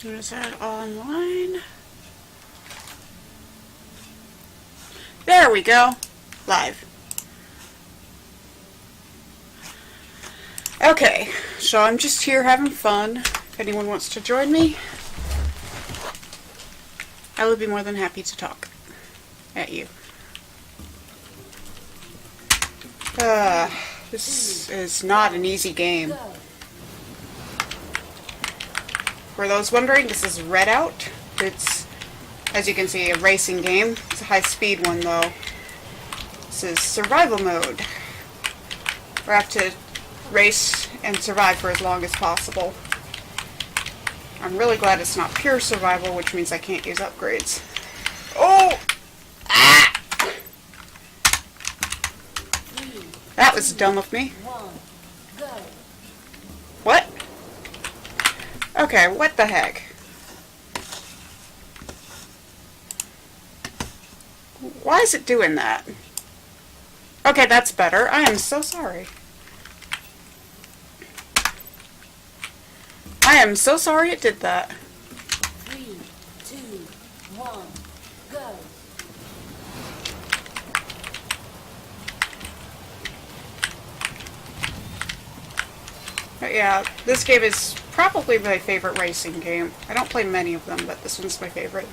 Is that online? There we go. Live. Okay, so I'm just here having fun. If anyone wants to join me, I would be more than happy to talk at you. This is not an easy game. For those wondering, this is Redout. It's, as you can see, a racing game. It's a high-speed one, though. This is survival mode. We have to race and survive for as long as possible. I'm really glad it's not pure survival, which means I can't use upgrades. Oh! Ah! That was dumb of me. What? Okay, what the heck? Why is it doing that? Okay, that's better. I am so sorry. I am so sorry it did that. 3, 2, 1, go. But yeah, this game is probably my favorite racing game. I don't play many of them, but this one's my favorite.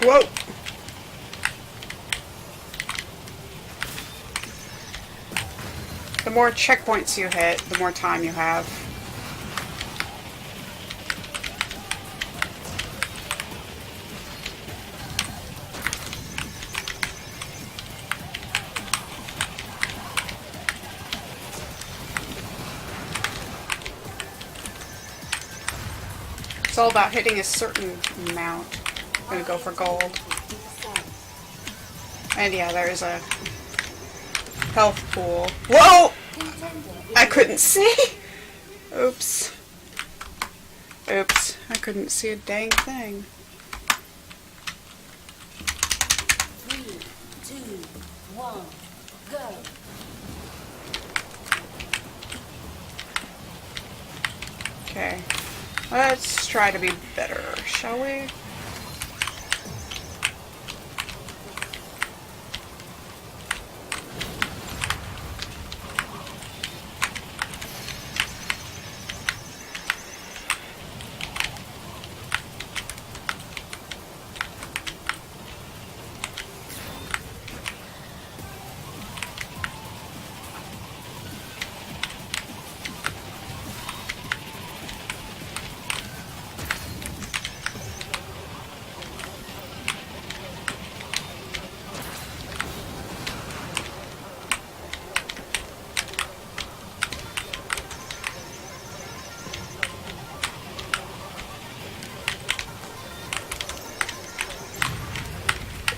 Whoa! The more checkpoints you hit, the more time you have. It's all about hitting a certain amount. I'm gonna go for gold. And yeah, there's a health pool. Whoa! I couldn't see! Oops. Oops. I couldn't see a dang thing. 3, 2, 1, go. Okay. Let's try to be better, shall we?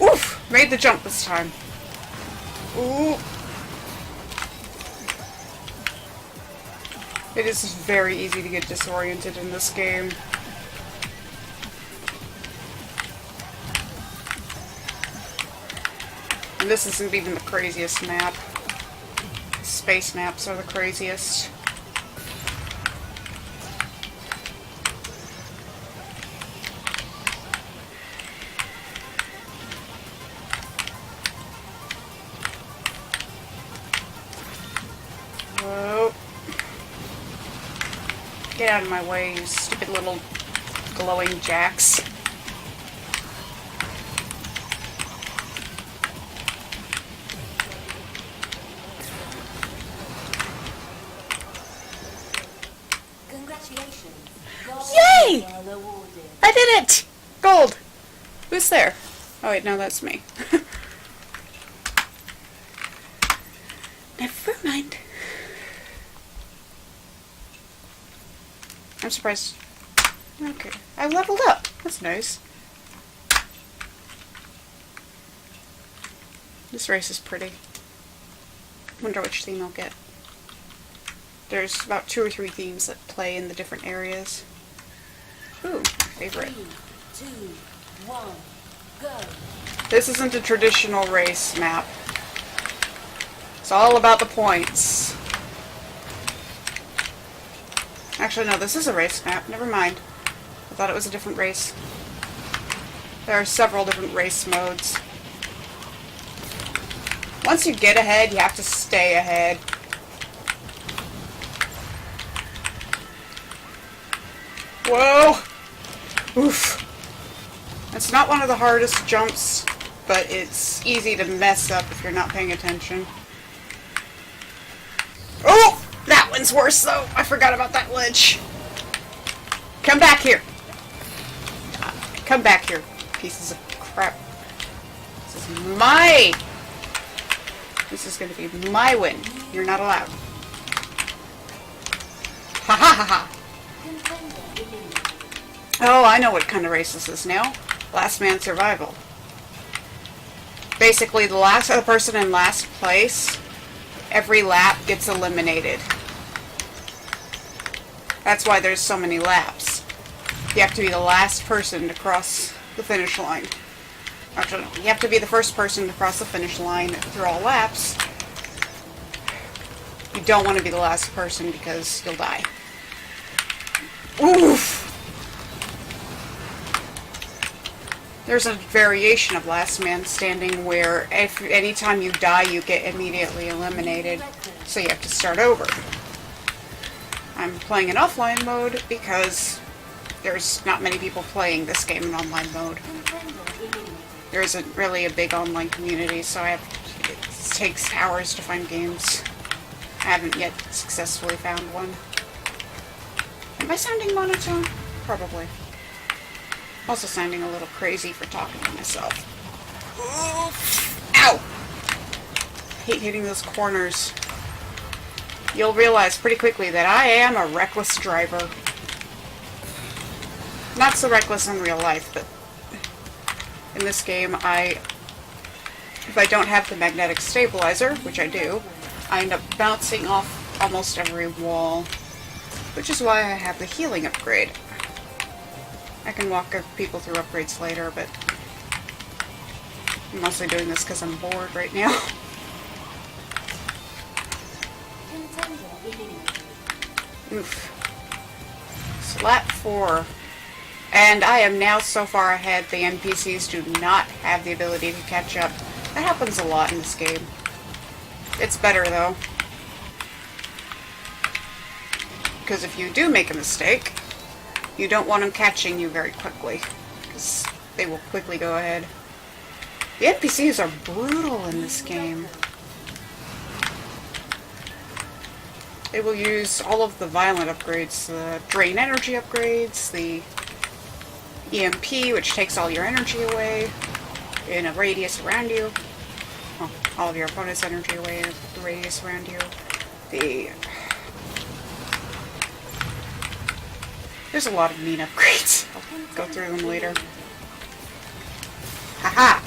Oof! Made the jump this time. Ooh. It is very easy to get disoriented in this game. And this isn't even the craziest map. Space maps are the craziest. Whoa. Get out of my way, you stupid little glowing jacks. Congratulations. Yay! Well awarded. I did it! Gold! Who's there? Oh wait, no, that's me. Never mind. I'm surprised. Okay, I leveled up. That's nice. This race is pretty. Wonder which theme I'll get. There's about 2 or 3 themes that play in the different areas. Ooh, favorite. 3, 2, 1, go. This isn't a traditional race map. It's all about the points. Actually, no, this is a race map. Never mind. I thought it was a different race. There are several different race modes. Once you get ahead, you have to stay ahead. Whoa! Oof. It's not one of the hardest jumps, but it's easy to mess up if you're not paying attention. Oh! That one's worse, though. I forgot about that ledge. Come back here. Come back here, pieces of crap. This is my... This is going to be my win. You're not allowed. Ha ha ha ha. Oh, I know what kind of race this is now. Last man survival. Basically, the last person in last place, every lap gets eliminated. That's why there's so many laps. You have to be the last person to cross the finish line. Actually, no, you have to be the first person to cross the finish line through all laps. You don't want to be the last person because you'll die. Oof! There's a variation of last man standing where if anytime you die, you get immediately eliminated. So you have to start over. I'm playing in offline mode because there's not many people playing this game in online mode. There isn't really a big online community, so it takes hours to find games. I haven't yet successfully found one. Am I sounding monotone? Probably. Also sounding a little crazy for talking to myself. Ow! I hate hitting those corners. You'll realize pretty quickly that I am a reckless driver. Not so reckless in real life, but in this game, if I don't have the magnetic stabilizer, which I do, I end up bouncing off almost every wall, which is why I have the healing upgrade. I can walk people through upgrades later, but I'm mostly doing this because I'm bored right now. Oof. So lap 4. And I am now so far ahead, the NPCs do not have the ability to catch up. That happens a lot in this game. It's better, though. Because if you do make a mistake, you don't want them catching you very quickly. Because they will quickly go ahead. The NPCs are brutal in this game. They will use all of the violent upgrades, the drain energy upgrades, the EMP, which takes all your energy away in a radius around you. Well, all of your opponent's energy away in a radius around you. There's a lot of mean upgrades. I'll go through them later. Haha!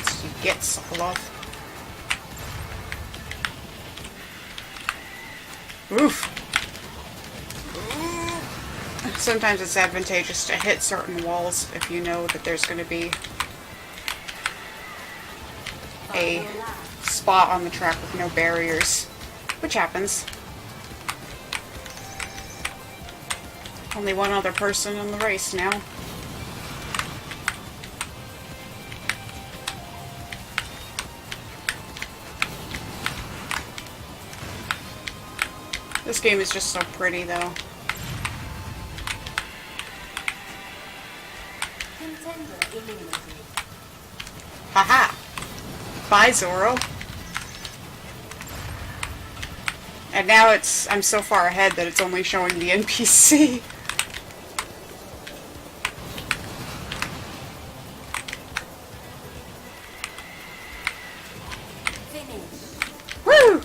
So you get Sokolov. Oof! Sometimes it's advantageous to hit certain walls if you know that there's going to be a spot on the track with no barriers, which happens. Only one other person in the race now. This game is just so pretty, though. Haha! Bye, Zoro. And now I'm so far ahead that it's only showing the NPC. Woo!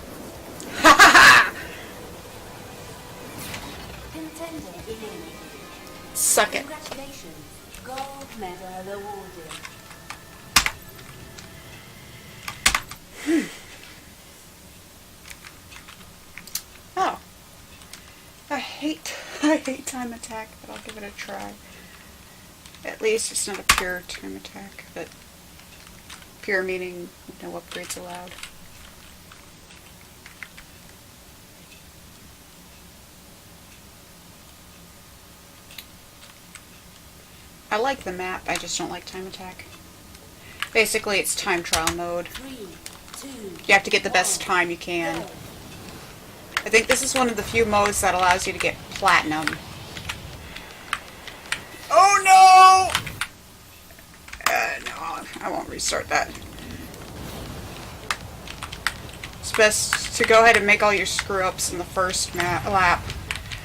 Ha ha ha! Suck it. Congratulations. Gold medal awarded. Oh. I hate time attack, but I'll give it a try. At least it's not a pure time attack, but pure meaning no upgrades allowed. I like the map, I just don't like time attack. Basically, it's time trial mode. 3, 2, You have to get the best time you can. I think this is one of the few modes that allows you to get platinum. Oh no! No, I won't restart that. It's best to go ahead and make all your screw-ups in the first lap.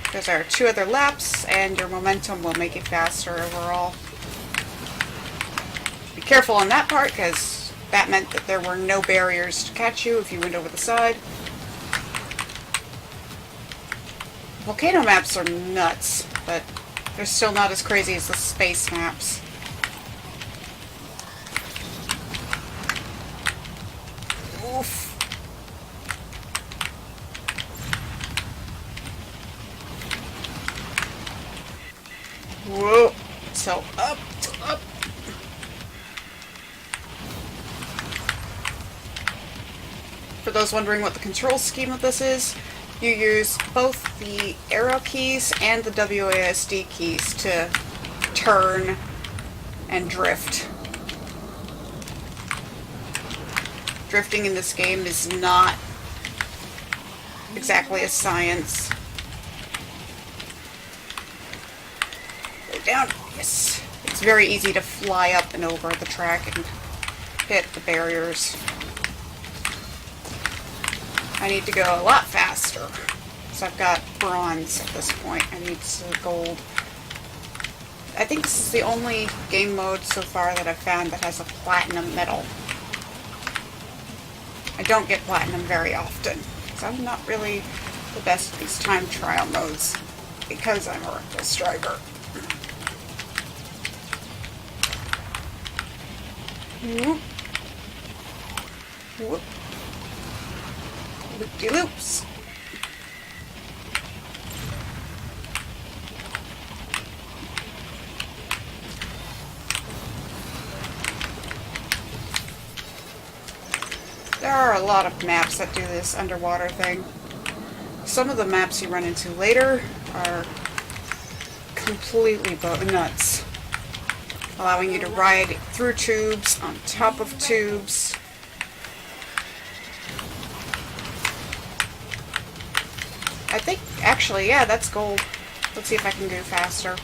Because there are 2 other laps, and your momentum will make it faster overall. Be careful on that part, because that meant that there were no barriers to catch you if you went over the side. Volcano maps are nuts, but they're still not as crazy as the space maps. Oof. Whoa. So up. For those wondering what the control scheme of this is, you use both the arrow keys and the WASD keys to turn and drift. Drifting in this game is not exactly a science. Go down. Yes. It's very easy to fly up and over the track and hit the barriers. I need to go a lot faster, because I've got bronze at this point. I need some gold. I think this is the only game mode so far that I've found that has a platinum medal. I don't get platinum very often, because I'm not really the best at these time trial modes, because I'm a reckless driver. Whoop. Whoop. Loop-de-loops. There are a lot of maps that do this underwater thing. Some of the maps you run into later are completely nuts, allowing you to ride through tubes, on top of tubes. I think, actually, yeah, that's gold. Let's see if I can go faster.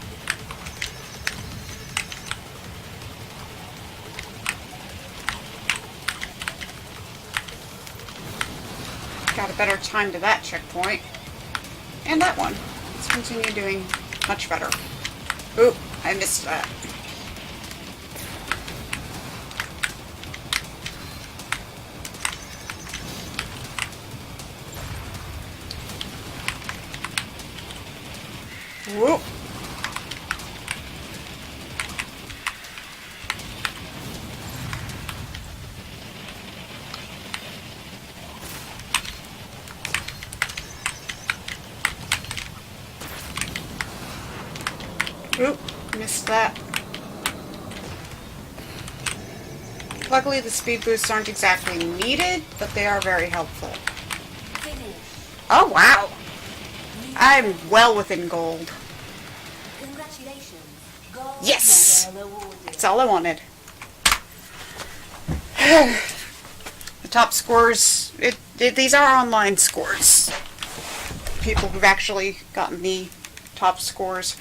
Got a better time to that checkpoint. And that one. Let's continue doing much better. Oop, I missed that. Whoop. Oop, missed that. Luckily the speed boosts aren't exactly needed, but they are very helpful. Finish. Oh wow! I'm well within gold. Congratulations. Gold Yes! medal awarded. That's all I wanted. The top scores, these are online scores. People who've actually gotten the top scores.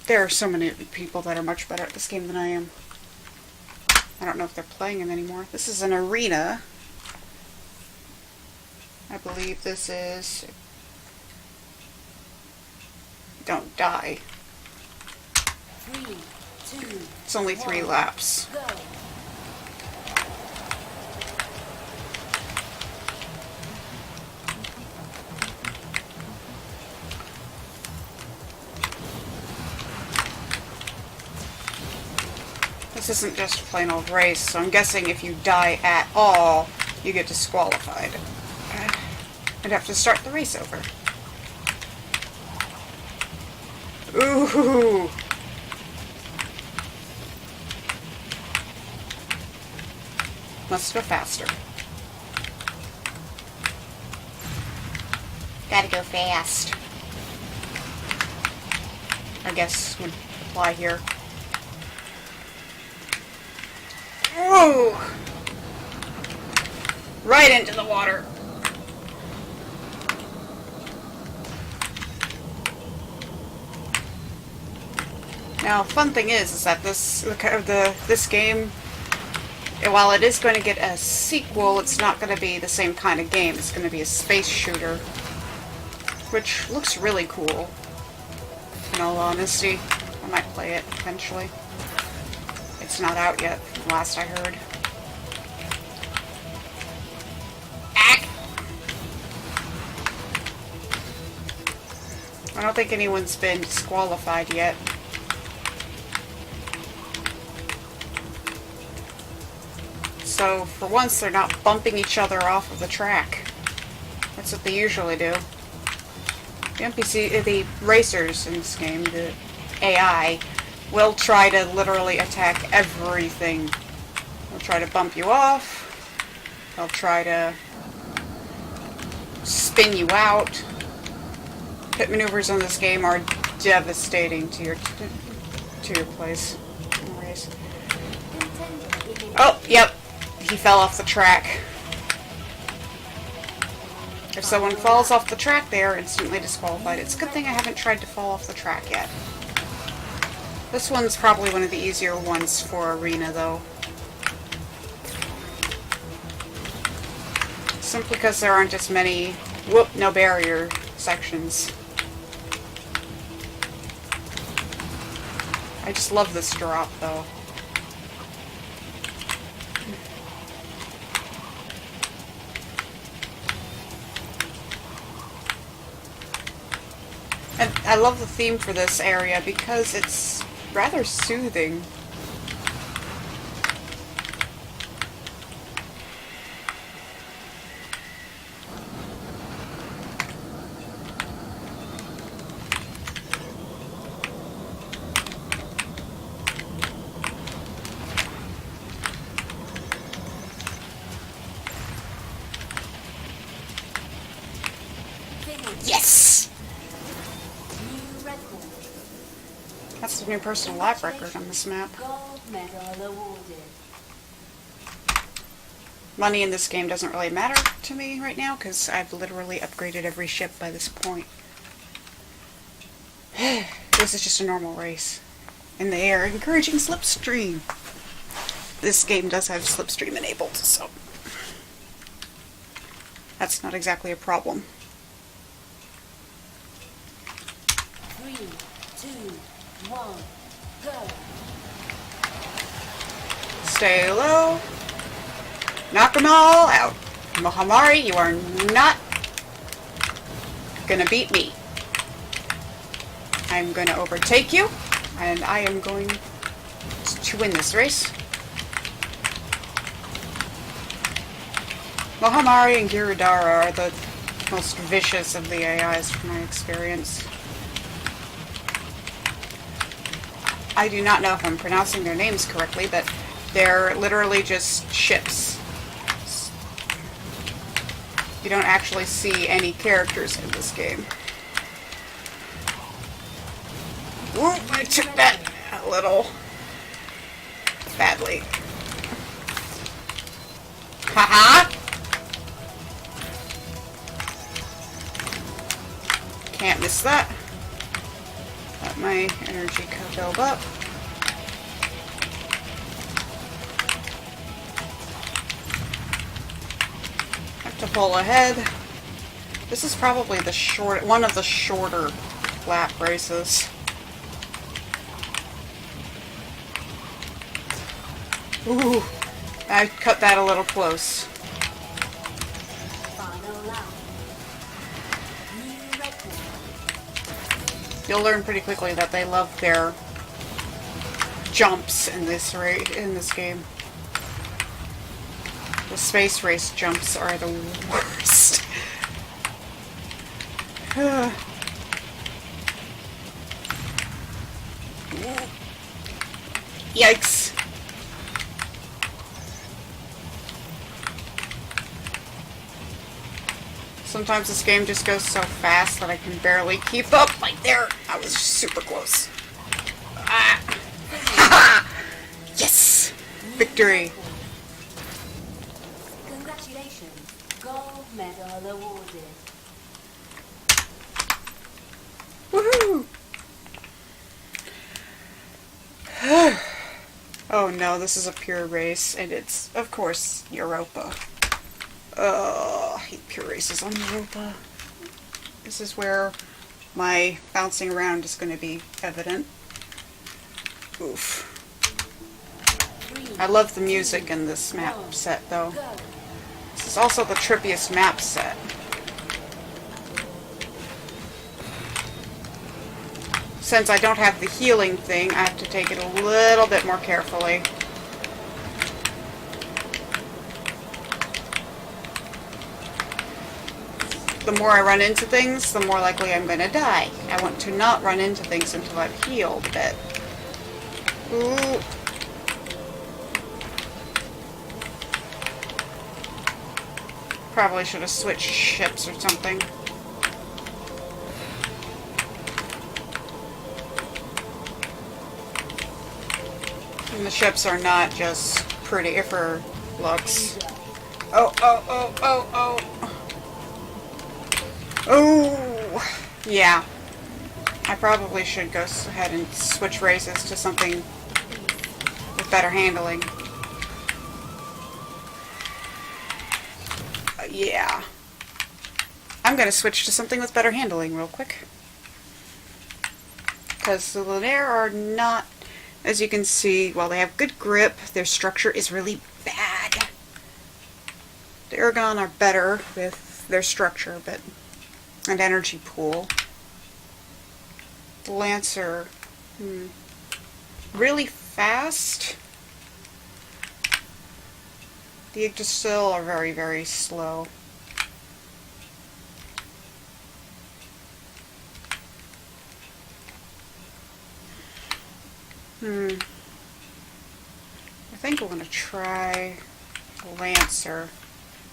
There are so many people that are much better at this game than I am. I don't know if they're playing them anymore. This is an arena. I believe this is... Don't die. 3, 2, It's only 3 laps. go. This isn't just a plain old race, so I'm guessing if you die at all, you get disqualified. I'd have to start the race over. Ooh! Must go faster. Gotta go fast. I guess would apply here. Ooh! Right into the water. Now, fun thing is that this game, while it is going to get a sequel, it's not going to be the same kind of game. It's going to be a space shooter, which looks really cool. In all honesty, I might play it eventually. It's not out yet, last I heard. Ack! I don't think anyone's been disqualified yet. So, for once, they're not bumping each other off of the track. That's what they usually do. The racers in this game, the AI, will try to literally attack everything. They'll try to bump you off. They'll try to spin you out. Pit maneuvers in this game are devastating to your place in the race. Oh, yep. He fell off the track. If someone falls off the track, they are instantly disqualified. It's a good thing I haven't tried to fall off the track yet. This one's probably one of the easier ones for Arena, though. Simply because there aren't as many, no barrier sections. I just love this drop, though. And I love the theme for this area because it's rather soothing. Yes! That's the new personal life record on this map. Gold medal awarded. Money in this game doesn't really matter to me right now because I've literally upgraded every ship by this point. This is just a normal race. And they are encouraging slipstream. This game does have slipstream enabled, so that's not exactly a problem. 3, 2, 1, go. Stay low. Knock them all out. Mohamari, you are not gonna beat me. I'm gonna overtake you, and I am going to win this race. Mohamari and Giridara are the most vicious of the AIs from my experience. I do not know if I'm pronouncing their names correctly, but they're literally just ships. You don't actually see any characters in this game. Whoop, I took that a little badly. Haha! Can't miss that. Let my energy build up. Have to pull ahead. This is probably the one of the shorter lap races. Ooh, I cut that a little close. Final lap. New record. You'll learn pretty quickly that they love their jumps in this game. The space race jumps are the worst. Yikes. Sometimes this game just goes so fast that I can barely keep up. Like there, I was super close. Ah. Victory. Congratulations. Gold medal awarded. Woohoo! Oh no, this is a pure race, and it's, of course, Europa. Oh, I hate pure races on Europa. This is where my bouncing around is going to be evident. Oof. I love the music in this map set, though. This is also the trippiest map set. Since I don't have the healing thing, I have to take it a little bit more carefully. The more I run into things, the more likely I'm going to die. I want to not run into things until I've healed a bit. Ooh. Probably should have switched ships or something. And the ships are not just pretty for looks. Oh, oh, oh, oh, oh. Oh, yeah. I probably should go ahead and switch races to something with better handling. Yeah. I'm going to switch to something with better handling real quick. Because the Linaire are not, as you can see, while they have good grip, their structure is really bad. The Aragon are better with their structure, but and energy pool. The Lancer, really fast. The Yggdrasil are very, very slow. I think we're going to try the Lancer.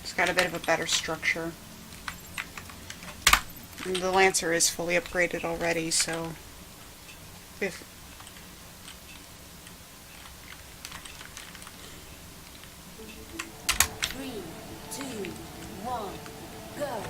It's got a bit of a better structure. And the Lancer is fully upgraded already, so if 3, 2, 1, go.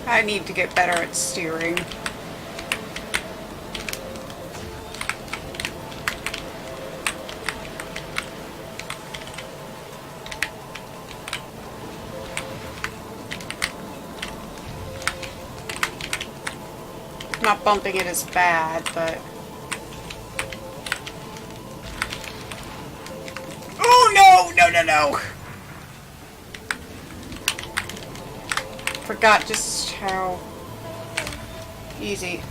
I need to get better at steering. Not bumping it is bad, but... Oh no! No, no, no! Forgot just how easy.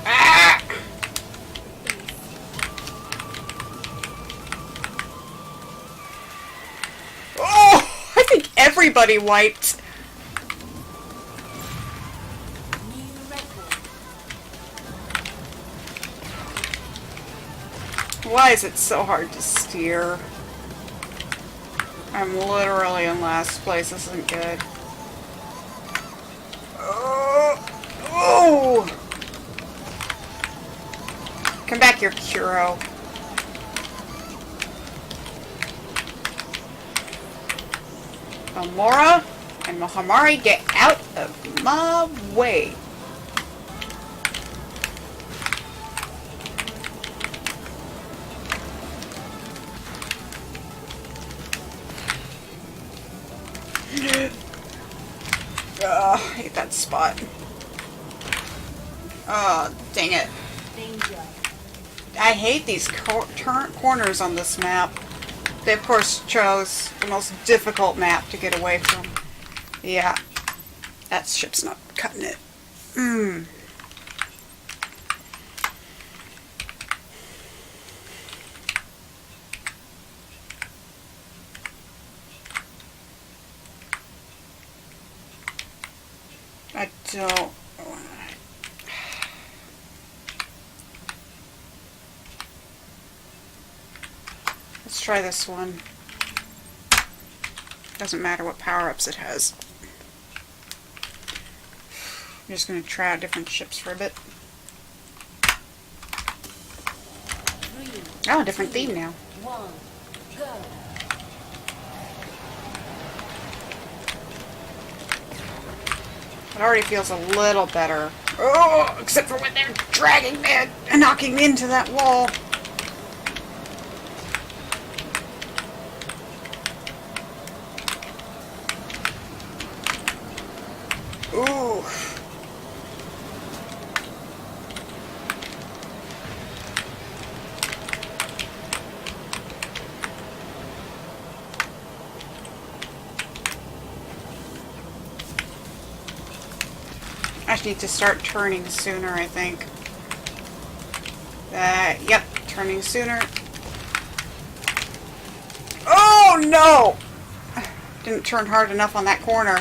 Ah! Oh! I think everybody wiped. New record. Why is it so hard to steer? I'm literally in last place. This isn't good. Oh! Come back here, Kuro. Amora and Mohamari, get out of my way. I hate that spot. Oh, dang it. Danger. I hate these corners on this map. They, of course, chose the most difficult map to get away from. Yeah. That ship's not cutting it. I don't... Let's try this one. Doesn't matter what power-ups it has. I'm just going to try out different ships for a bit. 3, Oh, different theme now. 1, go. It already feels a little better. Oh, except for when they're dragging me and knocking me into that wall. Ooh. I need to start turning sooner, I think. Yep, turning sooner. Oh, no! Didn't turn hard enough on that corner.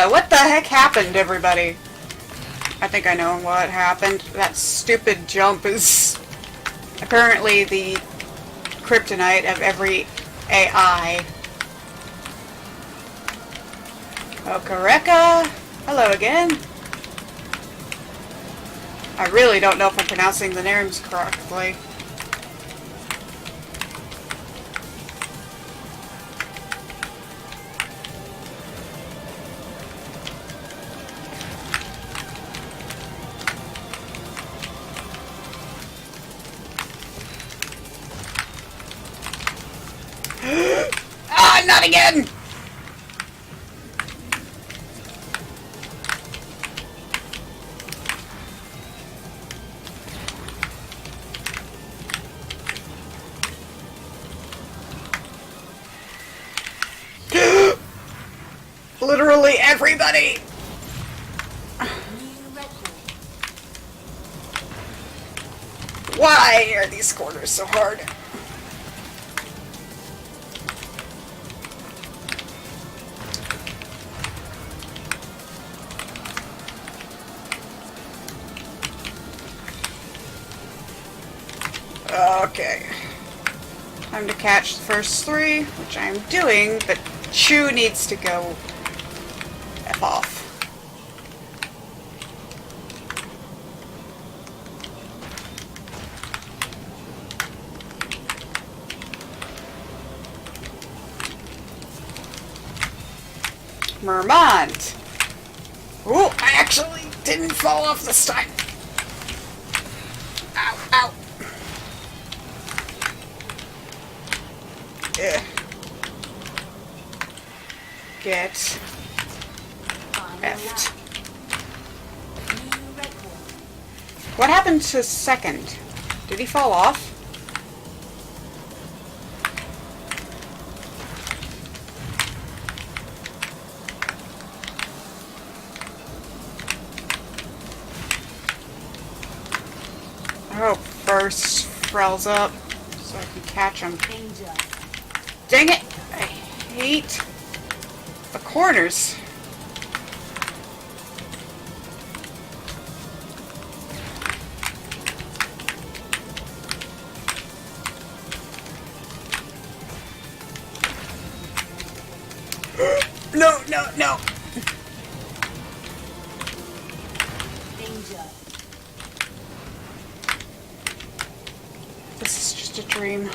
What the heck happened, everybody? I think I know what happened. That stupid jump is apparently the kryptonite of every AI. Okareka, hello again. I really don't know if I'm pronouncing the names correctly. Ah, not again! Literally everybody! Why are these corners so hard? Okay. Time to catch the first 3, which I'm doing, but Chu needs to go F off. Mermont! Ooh, I actually didn't fall off this time. Ow, ow. Ugh. Get effed. What happened to second? Did he fall off? I hope first frells up so I can catch him. Danger. Dang it! I hate the corners. No, no, no! Danger. This is just a dream.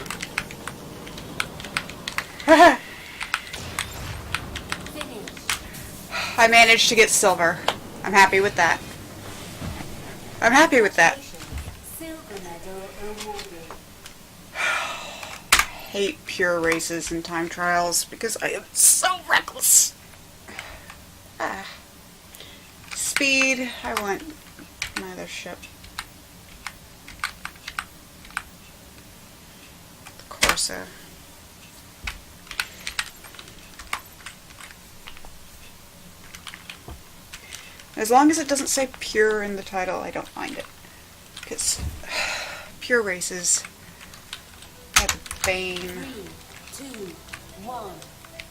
Finish. I managed to get silver. I'm happy with that. I'm happy with that. Silver medal awarded. I hate pure races and time trials because I am so reckless. Ah. Speed. I want my other ship. The Corsa. As long as it doesn't say pure in the title, I don't mind it. Because pure races are the vein. 3, 2, 1,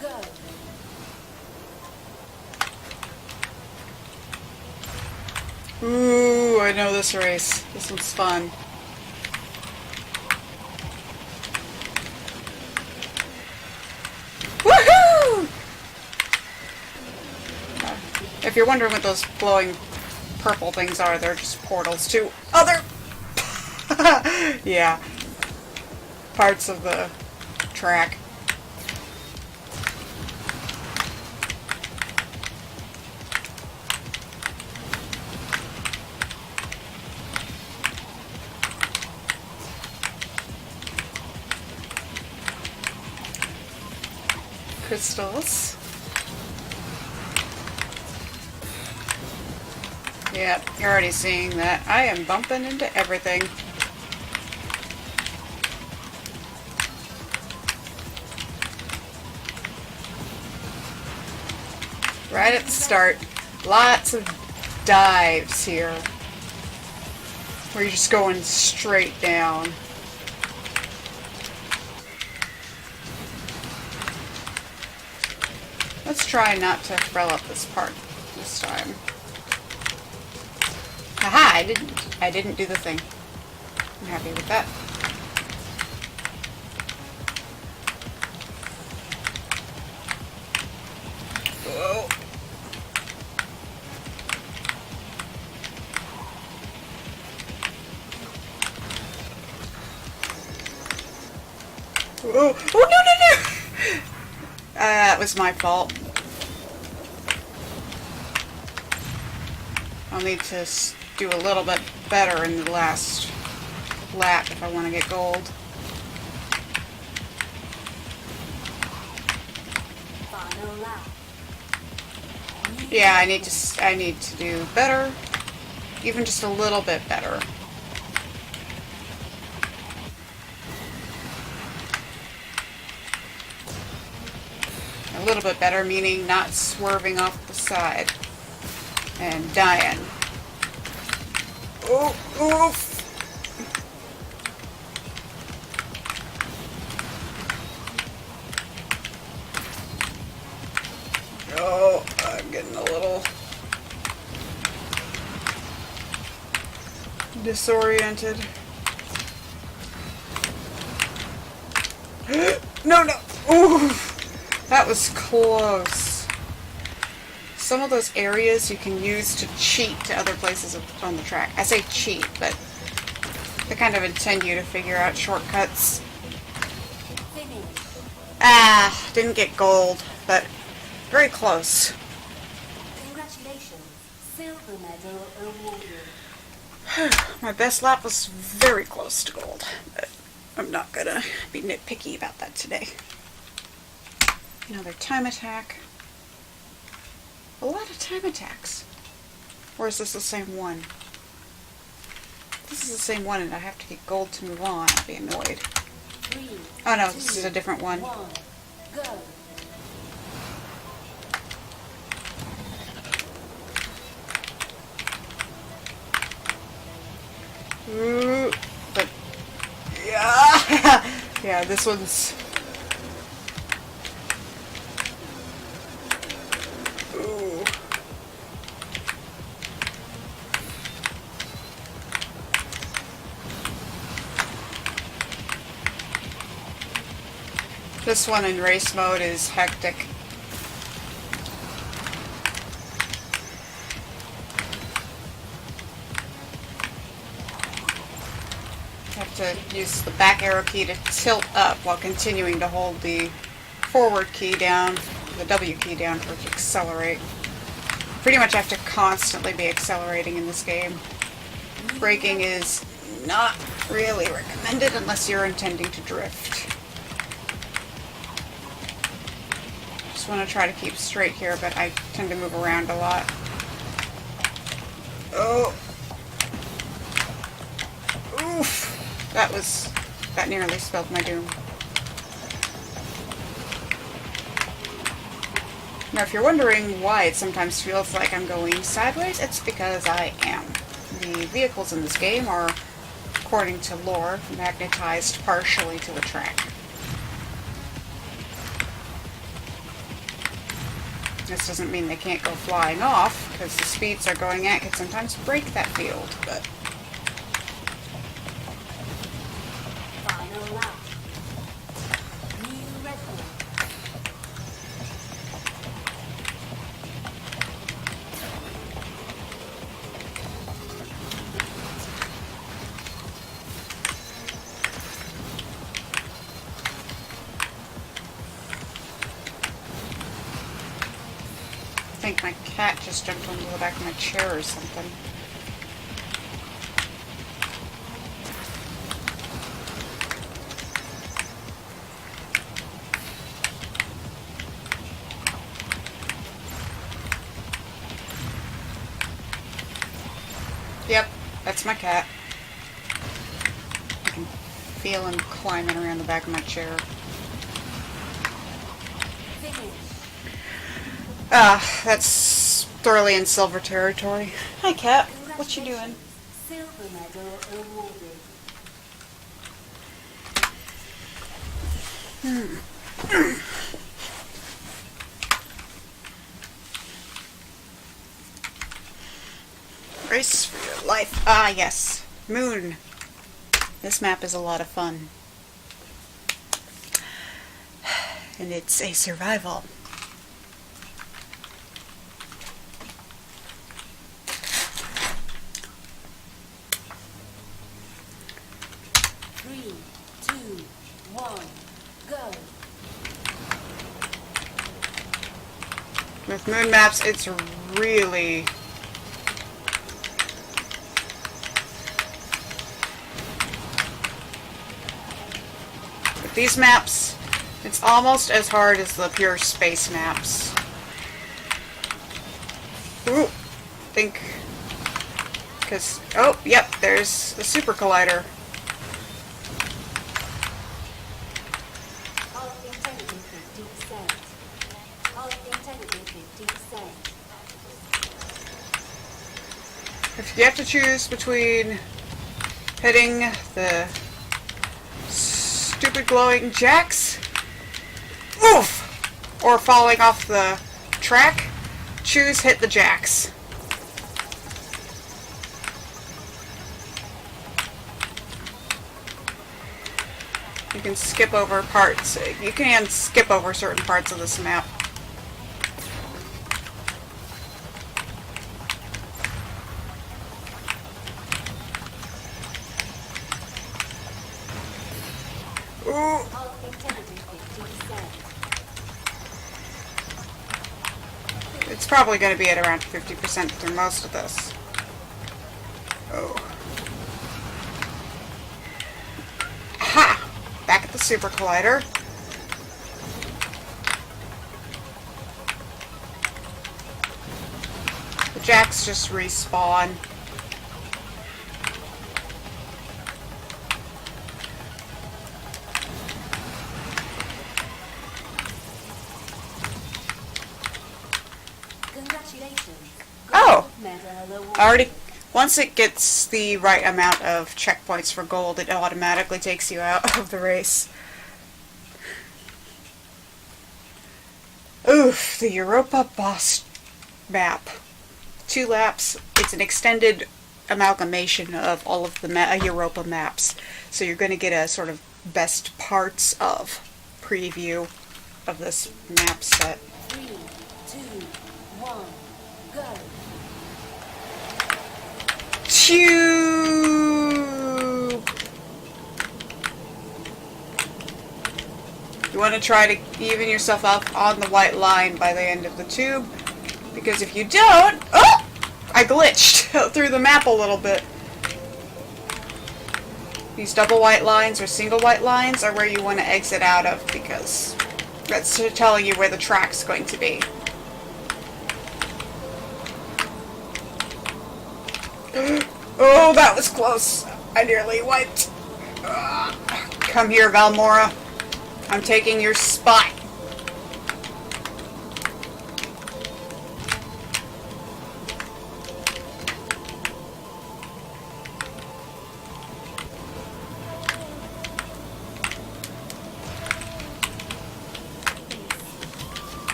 go. Ooh, I know this race. This one's fun. Woohoo! If you're wondering what those glowing purple things are, they're just portals to other yeah, parts of the track. Crystals. Yep, you're already seeing that. I am bumping into everything. Right at the start. Lots of dives here. Where you're just going straight down. Let's try not to throw up this part this time. Haha, I didn't do the thing. I'm happy with that. Whoa. Whoa. Oh, no, no, no! That was my fault. I'll need to do a little bit better in the last lap if I want to get gold. Final lap. Yeah, I need to do better. Even just a little bit better. A little bit better meaning not swerving off the side and dying. Oh, oof. Oh, I'm getting a little disoriented. No, no. Ooh, that was close. Some of those areas you can use to cheat to other places on the track. I say cheat, but they kind of intend you to figure out shortcuts. Finish. Ah, didn't get gold, but very close. Congratulations. Silver medal awarded. My best lap was very close to gold, but I'm not gonna be nitpicky about that today. Another time attack. A lot of time attacks. Or is this the same one? This is the same one and I have to get gold to move on. I'd be annoyed. 3, Oh no, this is a different one. 1, go. Ooh, but yeah, yeah, this one's. Ooh. This one in race mode is hectic. Have to use the back arrow key to tilt up while continuing to hold the forward key down, the W key down for it to accelerate. Pretty much have to constantly be accelerating in this game. Braking is not really recommended unless you're intending to drift. Just want to try to keep straight here, but I tend to move around a lot. Oh. Oof. That nearly spelled my doom. Now if you're wondering why it sometimes feels like I'm going sideways, it's because I am. The vehicles in this game are, according to lore, magnetized partially to the track. This doesn't mean they can't go flying off, because the speeds they're going at can sometimes break that field, but... Final lap. New record. I think my cat just jumped onto the back of my chair or something. Yep, that's my cat. I can feel him climbing around the back of my chair. Finish. That's thoroughly in silver territory. Hi, cat. What you doing? Silver medal awarded. Race for your life. Ah, yes. Moon. This map is a lot of fun. And it's a survival. Three, two, one, go. With moon maps, it's really... With these maps, it's almost as hard as the pure space maps. Ooh, think... Because, oh, yep, there's the super collider. Health intelligence 50%. Health intelligence 50%. If you have to choose between hitting the stupid glowing jacks, oof, or falling off the track, choose hit the jacks. You can skip over parts. You can skip over certain parts of this map. Ooh. Health intelligence 50%. It's probably going to be at around 50% through most of this. Oh. Ha! Back at the super collider. The jacks just respawn. Congratulations. Oh! Gold medal awarded. Already, once it gets the right amount of checkpoints for gold, it automatically takes you out of the race. Oof, the Europa boss map. 2 laps. It's an extended amalgamation of all of the Europa maps. So you're going to get a sort of best parts of preview of this map set. 3, 2, 1, go. Tube! You want to try to even yourself up on the white line by the end of the tube, because if you don't, oh! I glitched through the map a little bit. These double white lines or single white lines are where you want to exit out of, because that's telling you where the track's going to be. Oh, that was close. I nearly wiped. Come here, Valmora. I'm taking your spot.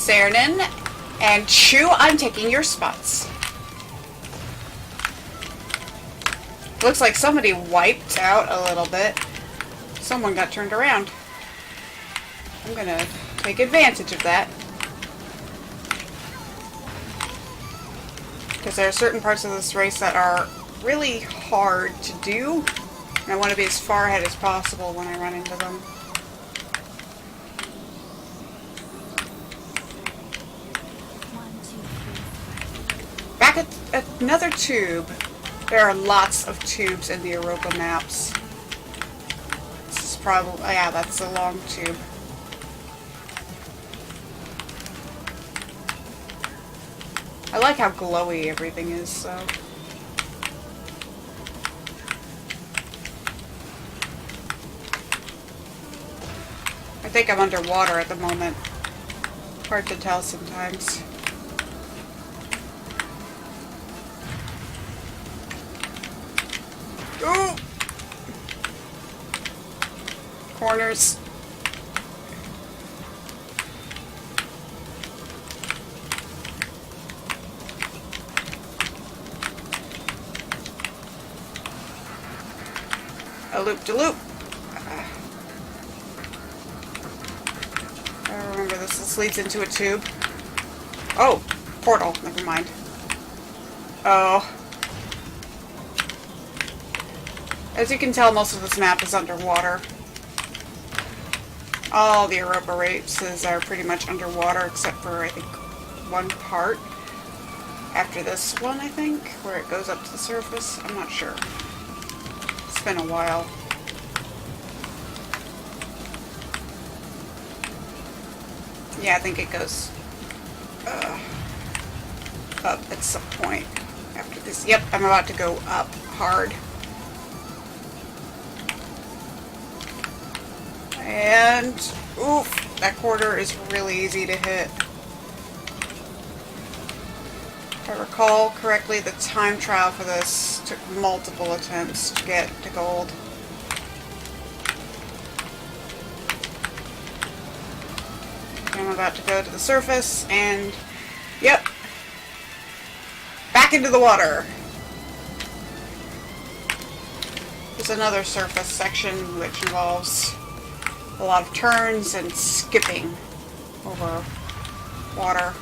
Saranin and Chew, I'm taking your spots. Looks like somebody wiped out a little bit. Someone got turned around. I'm gonna take advantage of that. Because there are certain parts of this race that are really hard to do. And I want to be as far ahead as possible when I run into them. Back at another tube. There are lots of tubes in the Europa maps. This is probably, oh yeah, that's a long tube. I like how glowy everything is, so. I think I'm underwater at the moment. Hard to tell sometimes. Ooh! Corners. A loop-de-loop. I remember this. This leads into a tube. Oh, portal. Never mind. Oh. As you can tell, most of this map is underwater. All the Europa races are pretty much underwater, except for, I think, one part. After this one, I think, where it goes up to the surface. I'm not sure. It's been a while. Yeah, I think it goes up at some point after this. Yep, I'm about to go up hard. And, oof, that quarter is really easy to hit. If I recall correctly, the time trial for this took multiple attempts to get to gold. I'm about to go to the surface, and, yep, back into the water. There's another surface section which involves a lot of turns and skipping over water.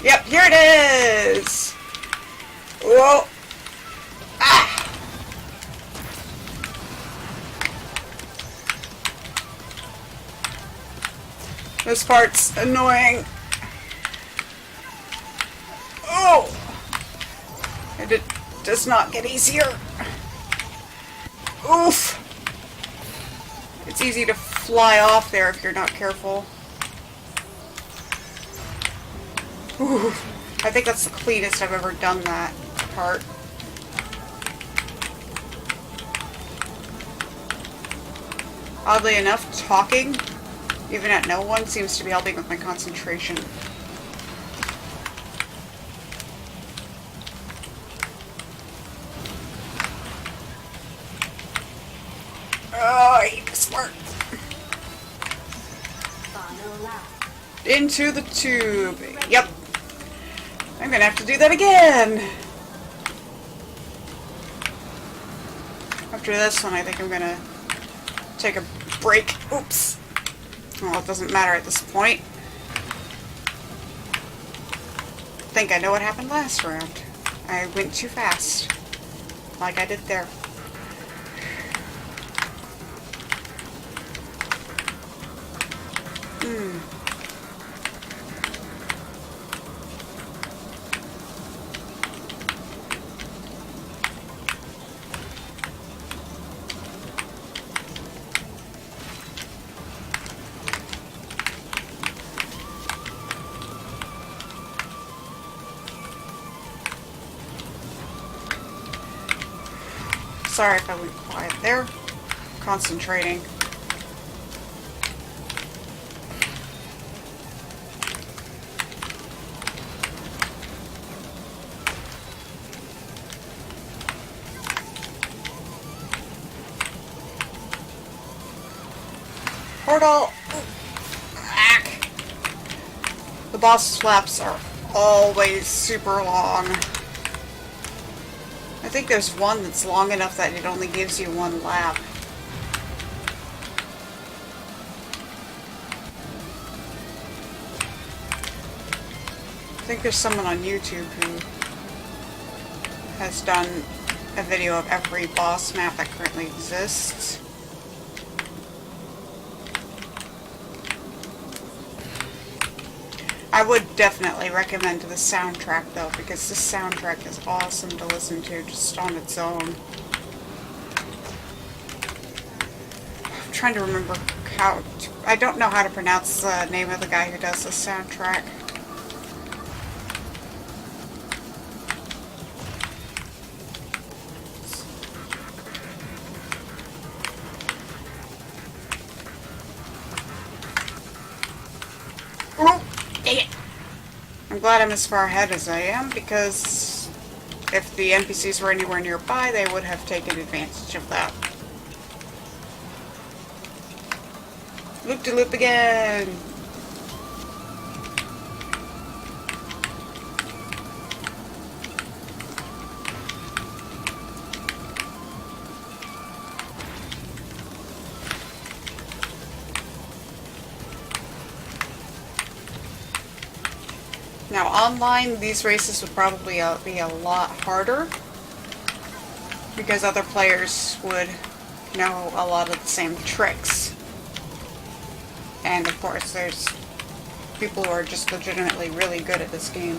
Yep, here it is! Whoa! Ah! This part's annoying. Oh! And it does not get easier. Oof! It's easy to fly off there if you're not careful. Ooh, I think that's the cleanest I've ever done that part. Oddly enough, talking, even at no one, seems to be helping with my concentration. Oh, I hate this part. Into the tube. Yep. I'm gonna have to do that again. After this one, I think I'm gonna take a break. Oops. Well, it doesn't matter at this point. I think I know what happened last round. I went too fast. Like I did there. Sorry if I went quiet there. Concentrating. Portal. Ack. The boss laps are always super long. I think there's one that's long enough that it only gives you one lap. I think there's someone on YouTube who has done a video of every boss map that currently exists. I would definitely recommend the soundtrack though, because the soundtrack is awesome to listen to just on its own. I'm trying to remember how to, I don't know how to pronounce the name of the guy who does the soundtrack. Oh, dang it. I'm glad I'm as far ahead as I am, because if the NPCs were anywhere nearby, they would have taken advantage of that. Loop-de-loop again! Now online, these races would probably be a lot harder, because other players would know a lot of the same tricks. And of course, there's people who are just legitimately really good at this game,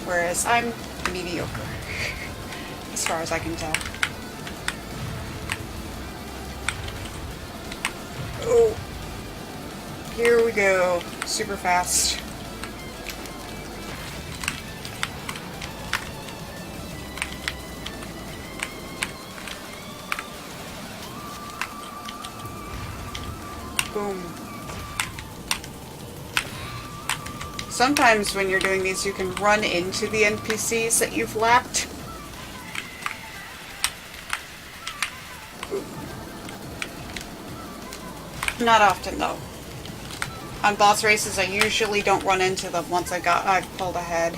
whereas I'm mediocre, as far as I can tell. Oh, here we go, super fast. Boom. Sometimes when you're doing these, you can run into the NPCs that you've lapped. Not often though. On boss races, I usually don't run into them once I've pulled ahead.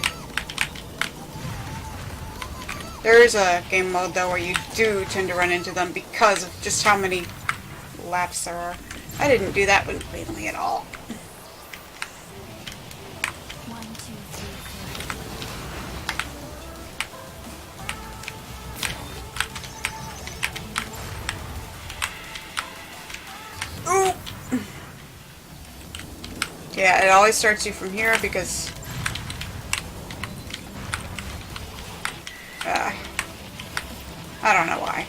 There is a game mode though where you do tend to run into them because of just how many laps there are. I didn't do that with Bailey at all. 1, 2, 3, 4. Ooh. Yeah, it always starts you from here because I don't know why.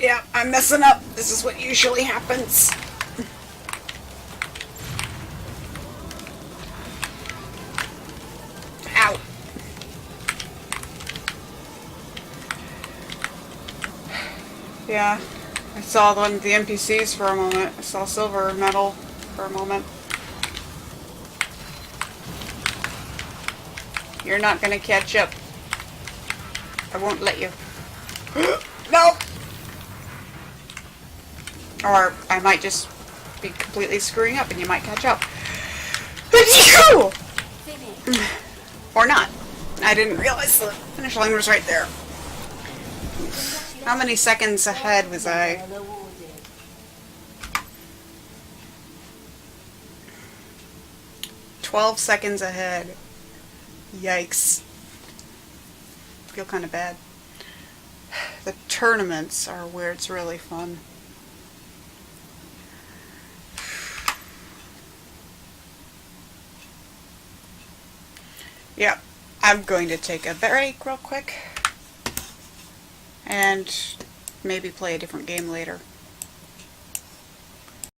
Yeah, I'm messing up. This is what usually happens. Ow. Yeah, I saw one of the NPCs for a moment. I saw silver metal for a moment. You're not gonna catch up. I won't let you. No! Or I might just be completely screwing up and you might catch up. Or not. I didn't realize the finish line was right there. How many seconds ahead was I? 12 seconds ahead. Yikes. Feel kind of bad. The tournaments are where it's really fun. Yep, I'm going to take a break real quick and maybe play a different game later.